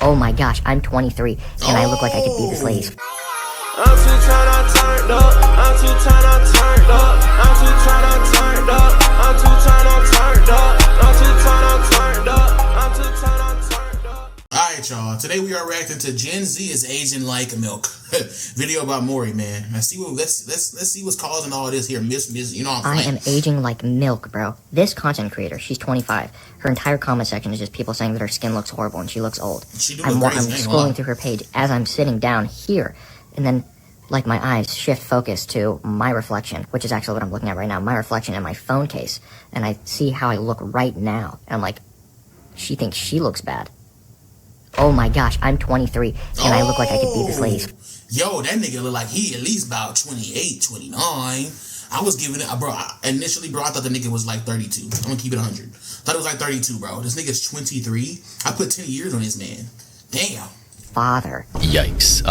Oh my gosh, I'm 23, and I look like I could beat this lady. I'm too tryna turned up. I'm too tryna turned up. I'm too tryna turned up. I'm too tryna turned up. I'm too tryna turned up. I'm too tryna turned up. Alright, y'all. Today we are reacting to Gen Z is aging like milk. Video about Maury, man. Let's see what's causing all this here. Miss, you know what I'm saying? I am aging like milk, bro. This content creator, she's 25. Her entire comment section is just people saying that her skin looks horrible and she looks old. I'm scrolling through her page as I'm sitting down here, and then like my eyes shift focus to my reflection, which is actually what I'm looking at right now, my reflection in my phone case, and I see how I look right now, and I'm like, she thinks she looks bad. Oh my gosh, I'm 23, and I look like I could beat this lady. Yo, that nigga look like he at least about 28, 29. I was giving it, bro, initially, bro, I thought the nigga was like 32. I'm gonna keep it 100. Thought it was like 32, bro. This nigga's 23. I put 10 years on this man. Damn. Father. Yikes.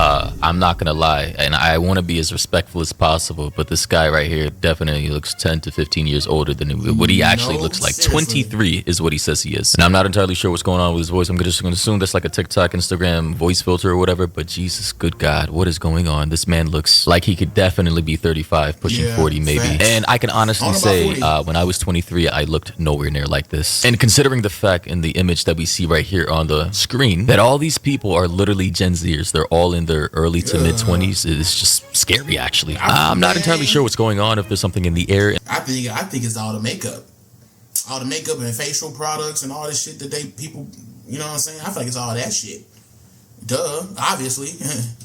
I'm not gonna lie, and I want to be as respectful as possible, but this guy right here definitely looks 10 to 15 years older than what he actually looks like. 23 is what he says he is, and I'm not entirely sure what's going on with his voice. I'm just gonna assume that's like a TikTok, Instagram voice filter or whatever, but Jesus, good God, what is going on? This man looks like he could definitely be 35, pushing 40 maybe. Facts. And I can honestly say, when I was 23, I looked nowhere near like this. And considering the fact in the image that we see right here on the screen, that all these people are literally Gen Zers, they're all in their early to mid 20s. It's just scary, actually. I'm not entirely sure what's going on, if there's something in the air. I think it's all the makeup and facial products and all this shit that people, you know what I'm saying? I feel like it's all that shit. Duh, obviously.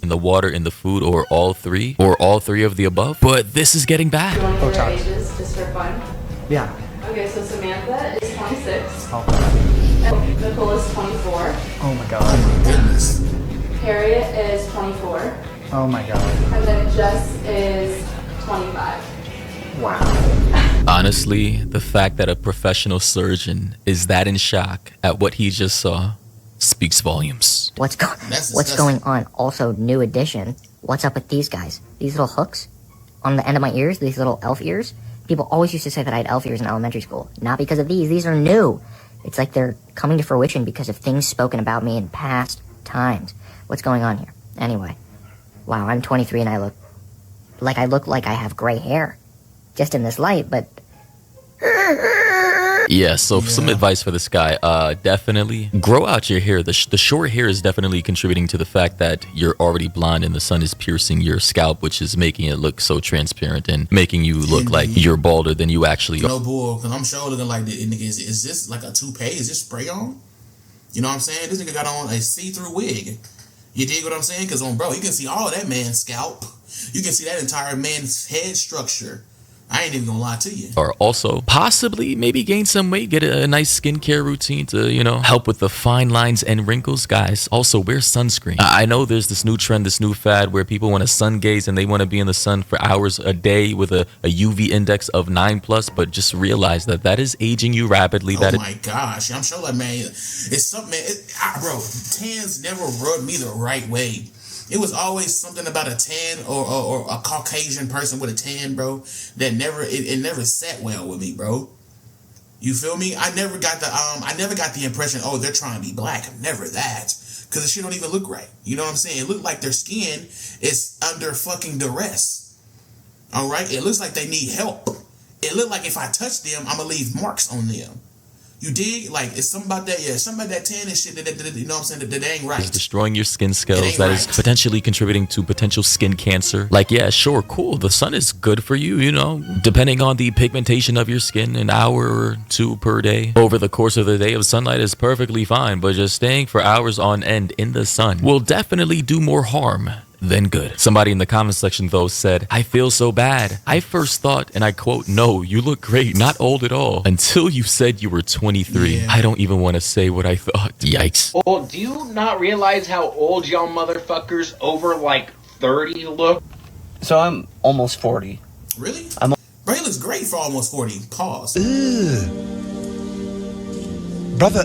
In the water, in the food, or all three of the above. But this is getting bad. You want to give your ages just for fun? Yeah. Okay, so Samantha is 26. Oh god. And Nicole is 24. Oh my god. Goodness. Harriet is 24. Oh my god. And then Jess is 25. Wow. Honestly, the fact that a professional surgeon is that in shock at what he just saw speaks volumes. What's going on? Also, new addition. What's up with these guys? These little hooks on the end of my ears, these little elf ears. People always used to say that I had elf ears in elementary school. Not because of these are new. It's like they're coming to fruition because of things spoken about me in past times. What's going on here? Anyway, wow, I'm 23 and I look like I have gray hair. Just in this light, but... Yeah, so some advice for this guy, definitely grow out your hair. The short hair is definitely contributing to the fact that you're already blonde and the sun is piercing your scalp, which is making it look so transparent and making you look like you're balder than you actually are. No bull, because I'm sure looking like this nigga. Is this like a toupee? Is this spray on? You know what I'm saying? This nigga got on a see-through wig. You dig what I'm saying? Because bro, you can see all that man's scalp. You can see that entire man's head structure. I ain't even gonna lie to you. Or also possibly maybe gain some weight, get a nice skincare routine to, you know, help with the fine lines and wrinkles. Guys, also wear sunscreen. I know there's this new trend, this new fad where people want to sun gaze and they want to be in the sun for hours a day with a UV index of 9+, but just realize that is aging you rapidly. Oh my gosh, I'm sure like, man, it's something, man, bro, tans never rubbed me the right way. It was always something about a tan or a Caucasian person with a tan, bro, that it never sat well with me, bro. You feel me? I never got the impression, oh, they're trying to be black. Never that. Because the shit don't even look right. You know what I'm saying? It looked like their skin is under fucking duress. All right? It looks like they need help. It looked like if I touch them, I'm going to leave marks on them. You dig? Like, it's something about that, something about that tan and shit that you know what I'm saying, that ain't right. It's destroying your skin cells. That is potentially contributing to potential skin cancer. Like, yeah, sure, cool. The sun is good for you, you know, depending on the pigmentation of your skin, an hour or two per day. Over the course of the day of sunlight is perfectly fine, but just staying for hours on end in the sun will definitely do more harm than good. Somebody in the comment section though said, I feel so bad. I first thought, and I quote, no, you look great, not old at all, until you said you were 23. I don't even want to say what I thought. Yikes. Well, do you not realize how old y'all motherfuckers over like 30 look? So I'm almost 40. Really? Bro, he looks great for almost 40. Pause. Brother,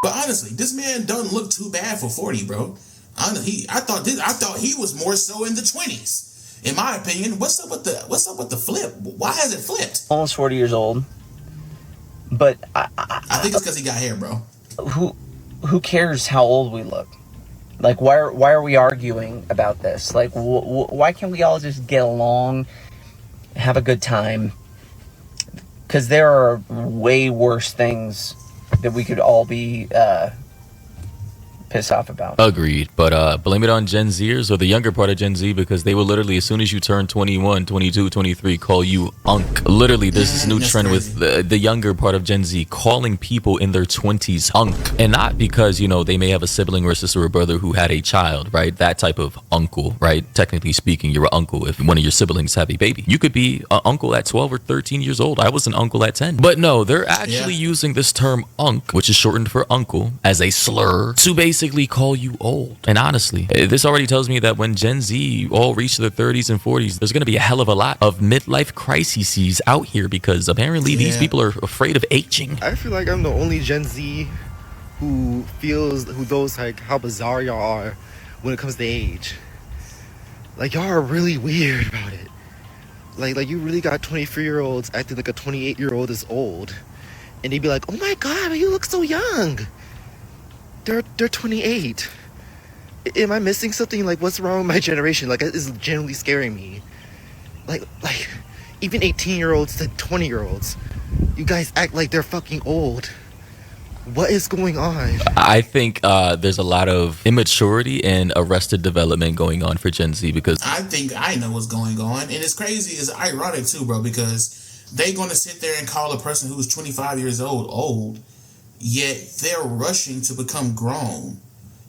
But honestly, this man doesn't look too bad for 40, bro. I thought he was more so in the 20s. In my opinion, what's up with the flip? Why has it flipped? Almost 40 years old. But I think it's because he got hair, bro. who cares how old we look? Like, why are we arguing about this? Like, why can't we all just get along, have a good time? Because there are way worse things that we could all be pissed off about. Agreed. But blame it on Gen Zers or the younger part of Gen Z, because they will literally, as soon as you turn 21, 22, 23, call you unk. Literally, there's this new trend with the younger part of Gen Z calling people in their 20s unk. And not because, you know, they may have a sibling or a sister or brother who had a child, right? That type of uncle, right? Technically speaking, you're an uncle if one of your siblings have a baby. You could be an uncle at 12 or 13 years old. I was an uncle at 10. But no, they're actually using this term unk, which is shortened for uncle, as a slur to basically call you old. And honestly, this already tells me that when Gen Z all reach their 30s and 40s, there's going to be a hell of a lot of midlife crises out here, because apparently these people are afraid of aging. I feel like I'm the only Gen Z who knows like how bizarre y'all are when it comes to age. Like, y'all are really weird about it. Like you really got 23-year-olds acting like a 28-year-old is old. And they'd be like, oh my God, you look so young. They're 28. Am I missing something? Like, what's wrong with my generation? Like, it's genuinely scaring me. Like even 18-year-olds to 20-year-olds, you guys act like they're fucking old. What is going on? I think there's a lot of immaturity and arrested development going on for Gen Z, because I think I know what's going on. And it's crazy, it's ironic too, bro, because they gonna sit there and call a person who's 25 years old, yet they're rushing to become grown.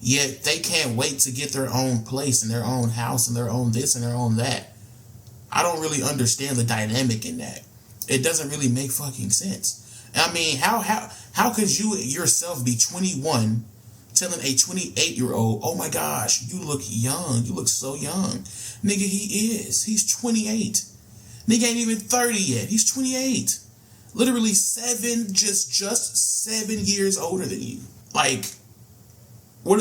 Yet they can't wait to get their own place and their own house and their own this and their own that. I don't really understand the dynamic in that. It doesn't really make fucking sense. I mean, how could you yourself be 21 telling a 28-year-old, oh my gosh, you look young, you look so young. Nigga, he is. He's 28. Nigga ain't even 30 yet. He's 28. Literally just 7 years older than you. Like, what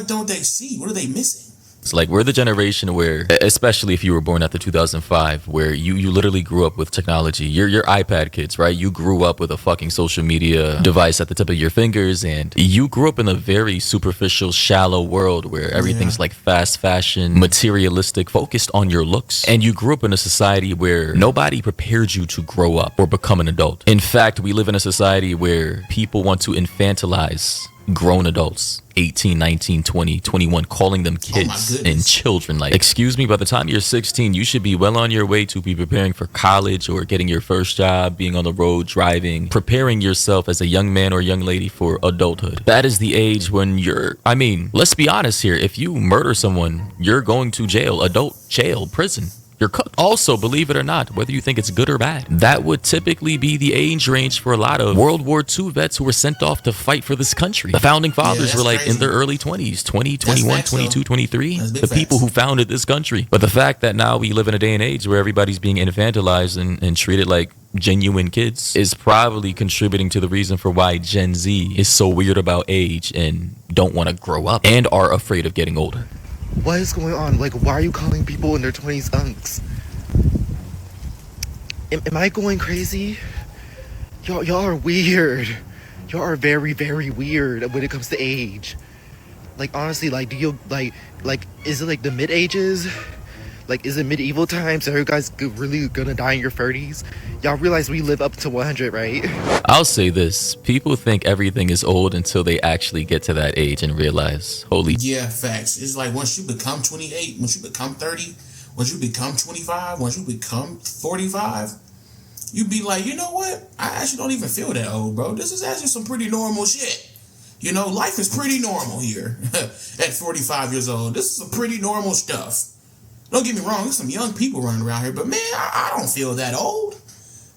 don't they see? What are they missing? it's like we're the generation where, especially if you were born after 2005, where you literally grew up with technology. You're iPad kids, right? You grew up with a fucking social media device at the tip of your fingers, and you grew up in a very superficial, shallow world where everything's like fast fashion, materialistic, focused on your looks. And you grew up in a society where nobody prepared you to grow up or become an adult. In fact, we live in a society where people want to infantilize grown adults, 18, 19, 20, 21, calling them kids and children. Like, excuse me, by the time you're 16, you should be well on your way to be preparing for college or getting your first job, being on the road, driving, preparing yourself as a young man or young lady for adulthood. That is the age when I mean, let's be honest here. If you murder someone, you're going to jail, adult jail, prison. You're cooked. Also, believe it or not, whether you think it's good or bad, that would typically be the age range for a lot of World War II vets who were sent off to fight for this country. The founding fathers were like in their early 20s, 20, 21, 22, 23. The people who founded this country. But the fact that now we live in a day and age where everybody's being infantilized and treated like genuine kids is probably contributing to the reason for why Gen Z is so weird about age and don't want to grow up and are afraid of getting older. What is going on? Like, why are you calling people in their 20s unks? Am I going crazy? Y'all are weird. Y'all are very, very weird when it comes to age. Like, honestly, like, do you, like, is it like the mid-ages? Like, is it medieval times? Are you guys really gonna die in your 30s? Y'all realize we live up to 100, right? I'll say this. People think everything is old until they actually get to that age and realize, holy... Yeah, facts. It's like once you become 28, once you become 30, once you become 25, once you become 45, you be like, you know what? I actually don't even feel that old, bro. This is actually some pretty normal shit. You know, life is pretty normal here at 45 years old. This is some pretty normal stuff. Don't get me wrong, there's some young people running around here, but man, I don't feel that old.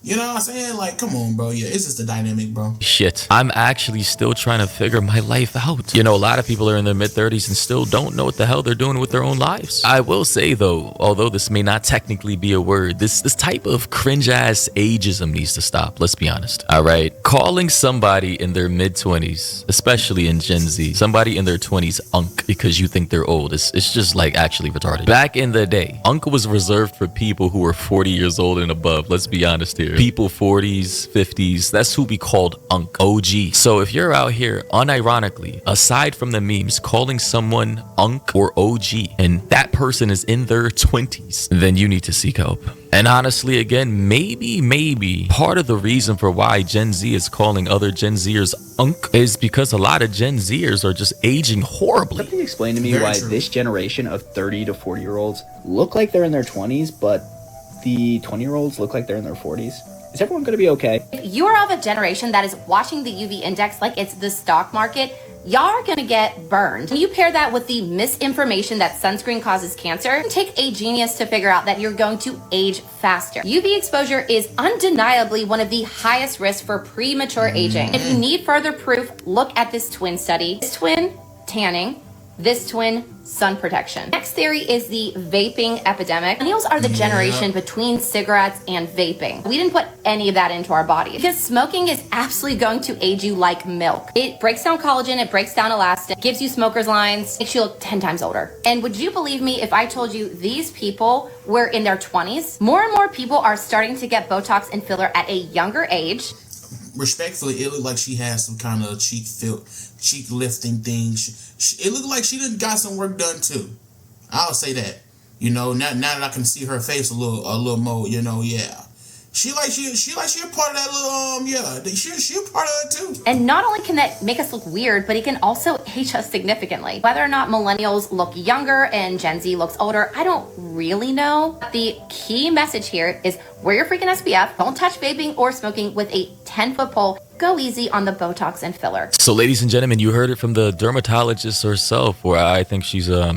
You know what I'm saying? Like, come on, bro. Yeah, it's just the dynamic, bro. Shit. I'm actually still trying to figure my life out. You know, a lot of people are in their mid-30s and still don't know what the hell they're doing with their own lives. I will say, though, although this may not technically be a word, this type of cringe-ass ageism needs to stop. Let's be honest. All right? Calling somebody in their mid-20s, especially in Gen Z, somebody in their 20s unk because you think they're old, it's just like actually retarded. Back in the day, unk was reserved for people who were 40 years old and above. Let's be honest here. People 40s, 50s, that's who we called Unk, OG. So if you're out here unironically, aside from the memes, calling someone Unk or OG, and that person is in their 20s, then you need to seek help. And honestly, again, maybe part of the reason for why Gen Z is calling other Gen Zers Unk is because a lot of Gen Zers are just aging horribly. Something explain to me Very why true. this generation of 30 to 40 year olds look like they're in their 20s, but the 20-year-olds look like they're in their 40s. Is everyone going to be okay? If you are of a generation that is watching the UV index like it's the stock market, y'all are gonna get burned. When you pair that with the misinformation that sunscreen causes cancer, it can take a genius to figure out that you're going to age faster. UV exposure is undeniably one of the highest risks for premature aging. If you need further proof, look at this twin study. This twin, tanning. This twin, sun protection. Next theory is the vaping epidemic. Millennials are the generation between cigarettes and vaping. We didn't put any of that into our body because smoking is absolutely going to age you like milk. It breaks down collagen, it breaks down elastin, gives you smoker's lines, makes you look 10 times older. And would you believe me if I told you these people were in their 20s? More and more people are starting to get Botox and filler at a younger age. Respectfully, it looked like she had some kind of cheek lifting thing. It looked like she done got some work done too. I'll say that. You know, now that I can see her face a little more, you know, yeah. She a part of that little she a part of it too. And not only can that make us look weird, but it can also age us significantly. Whether or not millennials look younger and Gen Z looks older, I don't really know. The key message here is wear your freaking SPF, don't touch vaping or smoking with a 10-foot pole, go easy on the Botox and filler. So ladies and gentlemen, you heard it from the dermatologist herself, or I think she's a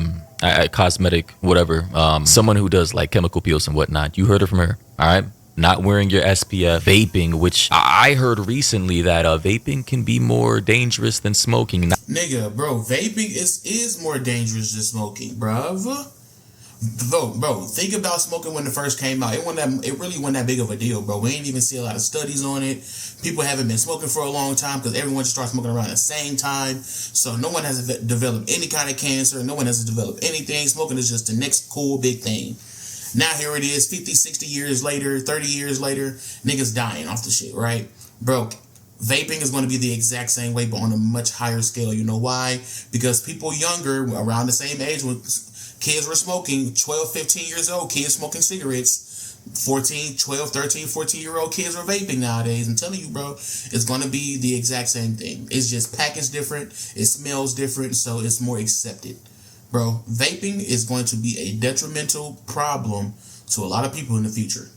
cosmetic whatever, someone who does like chemical peels and whatnot. You heard it from her, all right? Not wearing your SPF, vaping, which I heard recently that vaping can be more dangerous than smoking. Nigga, bro, vaping is more dangerous than smoking, bruv. Bro, think about smoking when it first came out. It really wasn't that big of a deal, bro. We ain't even see a lot of studies on it. People haven't been smoking for a long time because everyone just started smoking around the same time. So no one has developed any kind of cancer. No one has developed anything. Smoking is just the next cool big thing. Now here it is, 50, 60 years later, 30 years later, niggas dying off the shit, right? Bro, vaping is going to be the exact same way, but on a much higher scale. You know why? Because people younger, around the same age when kids were smoking, 12, 15 years old, kids smoking cigarettes, 14, 12, 13, 14-year-old kids are vaping nowadays. I'm telling you, bro, it's going to be the exact same thing. It's just packaged different, it smells different, so it's more accepted. Bro, vaping is going to be a detrimental problem to a lot of people in the future.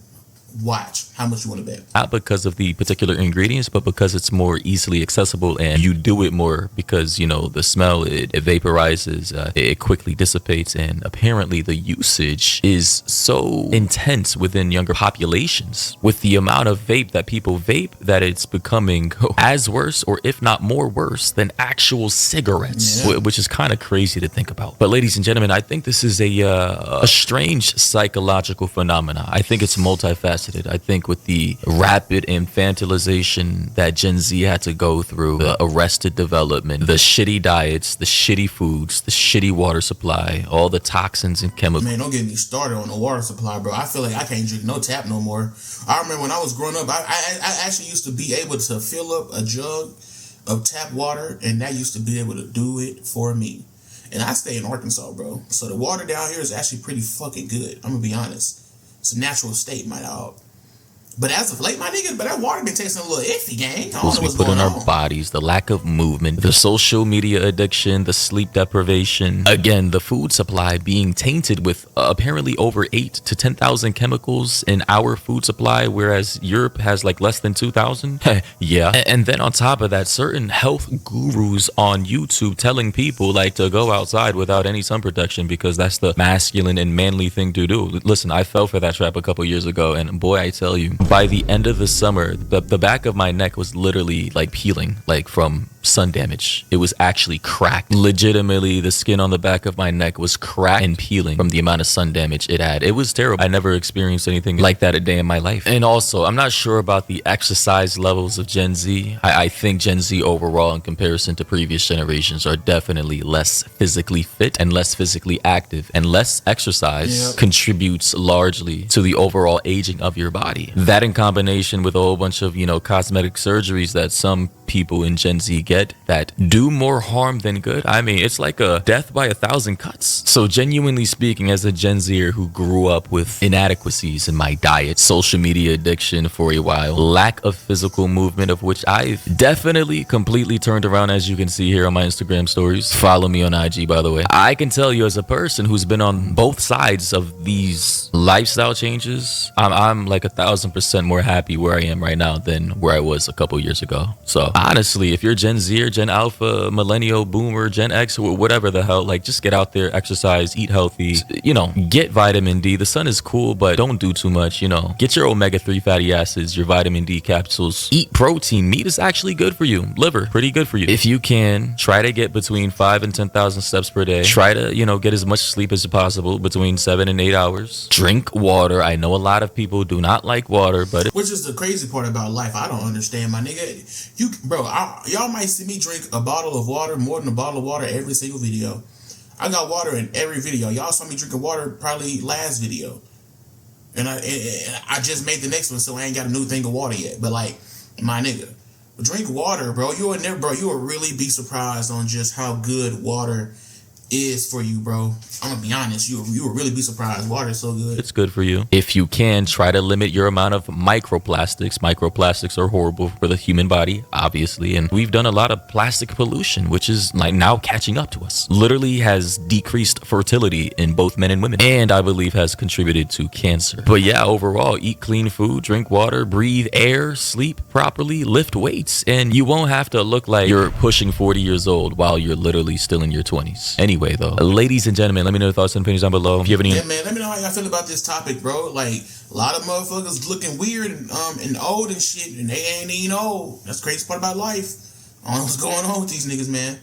Watch how much you want to bet. Not because of the particular ingredients, but because it's more easily accessible, and you do it more because, you know, the smell, it vaporizes, it quickly dissipates, and apparently the usage is so intense within younger populations with the amount of vape that people vape that it's becoming as worse, or if not more worse than actual cigarettes, which is kind of crazy to think about. But ladies and gentlemen, I think this is a strange psychological phenomena. I think it's multifaceted. I think with the rapid infantilization that Gen Z had to go through, the arrested development, the shitty diets, the shitty foods, the shitty water supply, all the toxins and chemicals. Man, don't get me started on the water supply, bro. I feel like I can't drink no tap no more. I remember when I was growing up, I actually used to be able to fill up a jug of tap water, and that used to be able to do it for me. And I stay in Arkansas, bro. So the water down here is actually pretty fucking good. I'm gonna be honest. It's a natural state, my dog. But as of late, my nigga, but that water been tasting a little iffy, gang. I don't know we what's put going in on. our bodies, the lack of movement, the social media addiction, the sleep deprivation, again, the food supply being tainted with apparently over 8 to 10,000 chemicals in our food supply, whereas Europe has like less than 2,000. Yeah. And then on top of that, certain health gurus on YouTube telling people like to go outside without any sun protection because that's the masculine and manly thing to do. Listen, I fell for that trap a couple years ago, and boy, I tell you, by the end of the summer, the back of my neck was literally like peeling, like from sun damage. It was actually cracked. Legitimately, the skin on the back of my neck was cracked and peeling from the amount of sun damage it had. It was terrible. I never experienced anything like that a day in my life. And also, I'm not sure about the exercise levels of Gen Z. I think Gen Z overall, in comparison to previous generations, are definitely less physically fit and less physically active, and less exercise contributes largely to the overall aging of your body. That, in combination with a whole bunch of, cosmetic surgeries that some people in Gen Z get that do more harm than good. I mean, it's like a death by 1,000 cuts. So genuinely speaking, as a Gen Zer who grew up with inadequacies in my diet, social media addiction for a while, lack of physical movement, of which I've definitely completely turned around, as you can see here on my Instagram stories. Follow me on IG, by the way. I can tell you, as a person who's been on both sides of these lifestyle changes, I'm like 1,000% more happy where I am right now than where I was a couple years ago. So honestly, if you're Gen Z or Gen Alpha, Millennial, Boomer, Gen X, or whatever the hell, like, just get out there, exercise, eat healthy, get vitamin D. The sun is cool, but don't do too much, Get your omega-3 fatty acids, your vitamin D capsules. Eat protein. Meat is actually good for you. Liver, pretty good for you. If you can, try to get between 5 and 10,000 steps per day. Try to, get as much sleep as possible, between 7 and 8 hours. Drink water. I know a lot of people do not like water, but which is the crazy part about life. I don't understand, my nigga. Y'all might see me drink a bottle of water, more than a bottle of water, every single video. I got water in every video. Y'all saw me drinking water probably last video, and I just made the next one, so I ain't got a new thing of water yet. But like, my nigga, drink water, bro. You will really be surprised on just how good water is for you, bro. I'm gonna be honest, you will really be surprised. Water is so good. It's good for you. If you can, try to limit your amount of microplastics. Microplastics are horrible for the human body, obviously, and we've done a lot of plastic pollution, which is like now catching up to us. Literally has decreased fertility in both men and women, and I believe has contributed to cancer. But yeah, overall, eat clean food, drink water, breathe air, sleep properly, lift weights, and you won't have to look like you're pushing 40 years old while you're literally still in your 20s. Anyway, though, ladies and gentlemen, let me know your thoughts and opinions down below. If you have any, man, let me know how y'all feel about this topic, bro. Like, a lot of motherfuckers looking weird and old and shit, and they ain't even old. That's the crazy part about life. I don't know what's going on with these niggas, man.